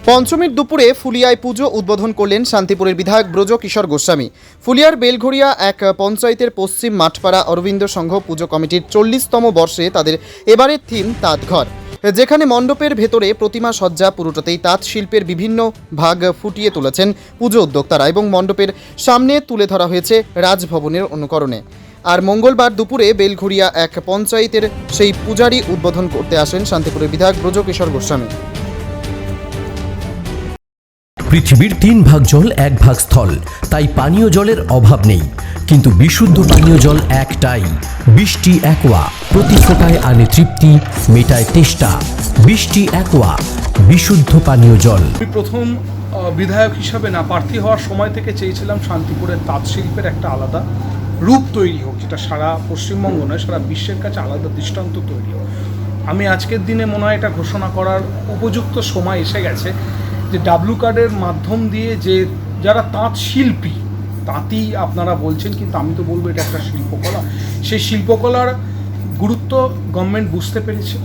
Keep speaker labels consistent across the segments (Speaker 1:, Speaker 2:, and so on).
Speaker 1: পঞ্চমীর দুপুরে ফুলিয়ায় পুজো উদ্বোধন করলেন শান্তিপুরের বিধায়ক ব্রজ কিশোর গোস্বামী। ফুলিয়ার বেলঘরিয়া এক পঞ্চায়েতের পশ্চিম মাঠপাড়া অরবিন্দ সংঘ পুজো কমিটির 40তম বর্ষে তাদের এবারের থিম তাঁতঘর, যেখানে মণ্ডপের ভেতরে প্রতিমা সজ্জা পুরোটাতেই তাঁত শিল্পের বিভিন্ন ভাগ ফুটিয়ে তুলেছেন পুজো উদ্যোক্তারা এবং মণ্ডপের সামনে তুলে ধরা হয়েছে রাজভবনের অনুকরণে। আর মঙ্গলবার দুপুরে বেলঘরিয়া এক পঞ্চায়েতের সেই পূজারি উদ্বোধন করতে আসেন শান্তিপুরের বিধায়ক ব্রজ কিশোর গোস্বামী।
Speaker 2: পৃথিবীর 3 ভাগ জল 1 ভাগ স্থল, তাই পানীয় জলের অভাব নেই। কিন্তু বিশুদ্ধ পানীয় জল একটাই, বৃষ্টি অ্যাকোয়া। প্রতি ফোঁটায় আনে তৃপ্তি, মেটায় তেষ্টা। বৃষ্টি অ্যাকোয়া, বিশুদ্ধ পানীয় জল।
Speaker 3: আমি প্রথম বিধায়ক হিসাবে না প্রার্থী হওয়ার সময় থেকে চেয়েছিলাম শান্তিপুরের তাঁত শিল্পের একটা আলাদা রূপ তৈরি হোক, যেটা সারা পশ্চিমবঙ্গ নয় সারা বিশ্বের কাছে আলাদা দৃষ্টান্ত তৈরি হোক। আমি আজকের দিনে মনে হয় এটা ঘোষণা করার উপযুক্ত সময় এসে গেছে যে ডাব্লু কার্ডের মাধ্যম দিয়ে যে যারা তাঁত শিল্পী, তাঁতি আপনারা বলছেন কিন্তু আমি তো বলবো এটা একটা শিল্পকলা, সেই শিল্পকলার গুরুত্ব গভর্নমেন্ট বুঝতে পেরেছে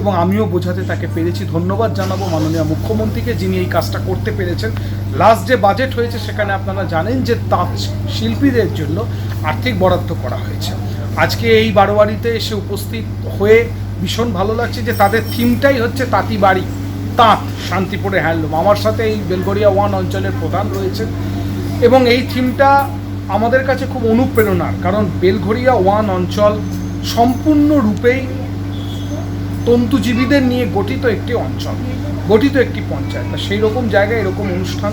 Speaker 3: এবং আমিও বোঝাতে তাকে পেরেছি। ধন্যবাদ জানাবো মাননীয় মুখ্যমন্ত্রীকে, যিনি এই কাজটা করতে পেরেছেন। লাস্ট যে বাজেট হয়েছে সেখানে আপনারা জানেন যে তাঁত শিল্পীদের জন্য আর্থিক বরাদ্দ করা হয়েছে। আজকে এই বারোয়ারিতে এসে উপস্থিত হয়ে ভীষণ ভালো লাগছে যে তাদের থিমটাই হচ্ছে তাঁতি বাড়ি, তাঁত, শান্তিপুরে হ্যান্ডলুম। আমার সাথে এই বেলঘরিয়া 1 অঞ্চলের প্রধান রয়েছেন এবং এই থিমটা আমাদের কাছে খুব অনুপ্রেরণার, কারণ বেলঘরিয়া 1 অঞ্চল সম্পূর্ণরূপেই তন্তুজীবীদের নিয়ে গঠিত একটি অঞ্চল, গঠিত একটি পঞ্চায়েত। সেই রকম জায়গায় এরকম অনুষ্ঠান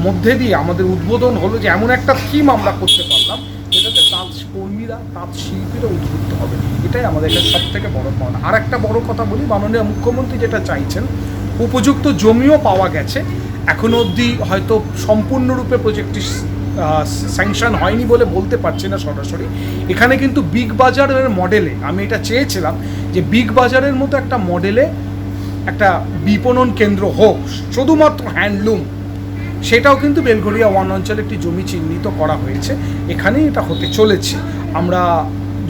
Speaker 3: মধ্যে দিয়ে আমাদের উদ্বোধন হলো যে এমন একটা থিম আমরা করতে পারলাম যেটাতে তাঁত কর্মীরা, তাঁত শিল্পীরা উদ্বুদ্ধ হবে। এটাই আমাদের কাছে সব থেকে বড় পাওনা। আর একটা বড় কথা বলি, মাননীয় মুখ্যমন্ত্রী যেটা চাইছেন, উপযুক্ত জমিও পাওয়া গেছে। এখনও অবধি হয়তো সম্পূর্ণরূপে প্রজেক্টটি স্যাংশন হয়নি বলে বলতে পারছি না সরাসরি। এখানে কিন্তু বিগ বাজারের মডেলে আমি এটা চেয়েছিলাম যে বিগ বাজারের মতো একটা মডেলে একটা বিপণন কেন্দ্র হোক শুধুমাত্র হ্যান্ডলুম, সেটাও কিন্তু বেলঘরিয়া 1 অঞ্চলে একটি জমি চিহ্নিত করা হয়েছে। এখানেই এটা হতে চলেছে। আমরা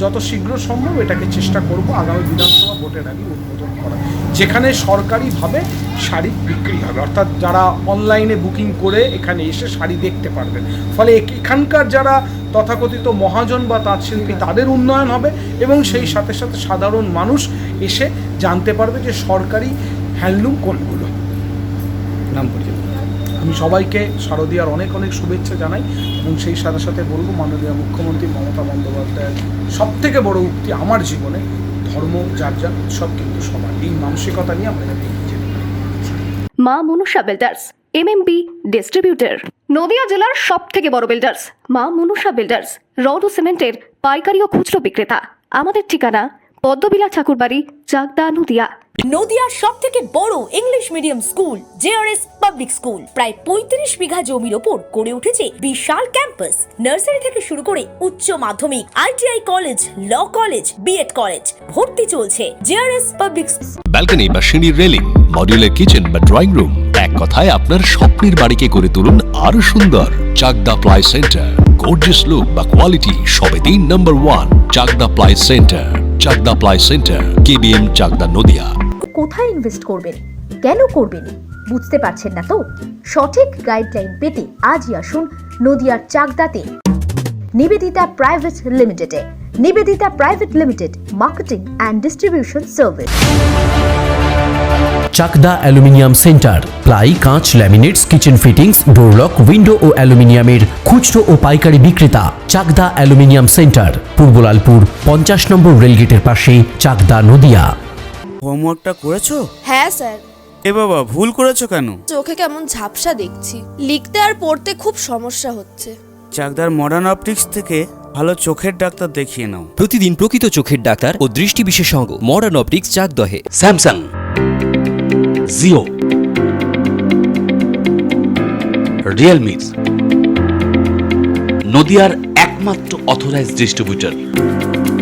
Speaker 3: যত শীঘ্র সম্ভব এটাকে চেষ্টা করব আগামী বিধানসভা ভোটের আগে উদ্বোধন করা, যেখানে সরকারিভাবে শাড়ি বিক্রি হবে, অর্থাৎ যারা অনলাইনে বুকিং করে এখানে এসে শাড়ি দেখতে পারবেন। ফলে এখানকার যারা তথাকথিত মহাজন বা তাঁত শিল্পী তাদের উন্নয়ন হবে এবং সেই সাথে সাথে সাধারণ মানুষ এসে জানতে পারবে যে সরকারি হ্যান্ডলুম কোনগুলো। নাম পরিচয়। আমি সবাইকে শারদীয়ার অনেক অনেক শুভেচ্ছা জানাই এবং সেই সাথে সাথে বলবো মাননীয় মুখ্যমন্ত্রী মমতা বন্দ্যোপাধ্যায়ের সবথেকে বড় উক্তি আমার জীবনে, ধর্ম যার যার, উৎসব কিন্তু সবার। এই মানসিকতা নিয়ে আমরা এগিয়ে যেতে পারি।
Speaker 4: মা Manusha builders, MMB distributor, Nadia জেলার সব থেকে বড় বিল্ডার্স মা মনুষা বিল্ডার্স, রড ও সিমেন্টের পাইকারি ও খুচরো বিক্রেতা। আমাদের ঠিকানা পদ্মবিলা ঠাকুরবাড়ি, চাকদা, নদিয়া।
Speaker 5: নদিয়ার সব থেকে বড় English medium school JRS public school প্রায় 35 বিঘা জমির ওপর গড়ে উঠেছে বিশাল ক্যাম্পাস। নার্সারি থেকে শুরু করে উচ্চ মাধ্যমিক, ITI college, law college, B Ed college, ভর্তি চলছে। জেআরএস পাবলিক
Speaker 6: ব্যালকনি বা সিঁড়ির রেলিং, মডিউলার কিচেন বা ড্রয়িং রুম, এক কথায় আপনার স্বপ্নের বাড়িকে করে তুলুন আরো সুন্দর। Chakdah ply centre, gorgeous look বা কোয়ালিটি সবেতেই number 1। Chakdah ply centre, Chakdah ply centre, KBM, Chakdah, Nadia.
Speaker 7: কোথায় ইনভেস্ট করবেন, কেন করবেন বুঝতে পারছেন না তো? সঠিক গাইডলাইন পেতে আজই আসুন নদিয়ার চাকদাতে নিবেদিতা প্রাইভেট লিমিটেডে। Nivedita private limited, marketing and distribution service.
Speaker 2: Chakdaha aluminium centre, ply, কাঁচ, laminates, kitchen fittings, door lock, window ও অ্যালুমিনিয়ামের খুচরো ও পাইকারি বিক্রেতা। Chakdaha aluminium centre, Purbalalpur 50 number রেলগেটের পাশে, চাকদা, নদিয়া।
Speaker 8: হোমওয়ার্কটা করেছো?
Speaker 9: হ্যাঁ স্যার।
Speaker 8: এ বাবা, ভুল করেছো কেন?
Speaker 9: চোখে কেমন ঝাপসা দেখছি, লিখতে আর পড়তে খুব সমস্যা হচ্ছে।
Speaker 8: চাকদার মডার্ন অপটিক্স থেকে ভালো চোখের ডাক্তার দেখিয়ে নাও।
Speaker 10: প্রতিদিন প্রকৃত চোখের ডাক্তার ও দৃষ্টি বিশেষজ্ঞ মডার্ন অপটিক্স, চাকদহে।
Speaker 11: স্যামসাং, জিও, রিয়েলমি, নদিয়ার একমাত্র অথরাইজড ডিস্ট্রিবিউটর।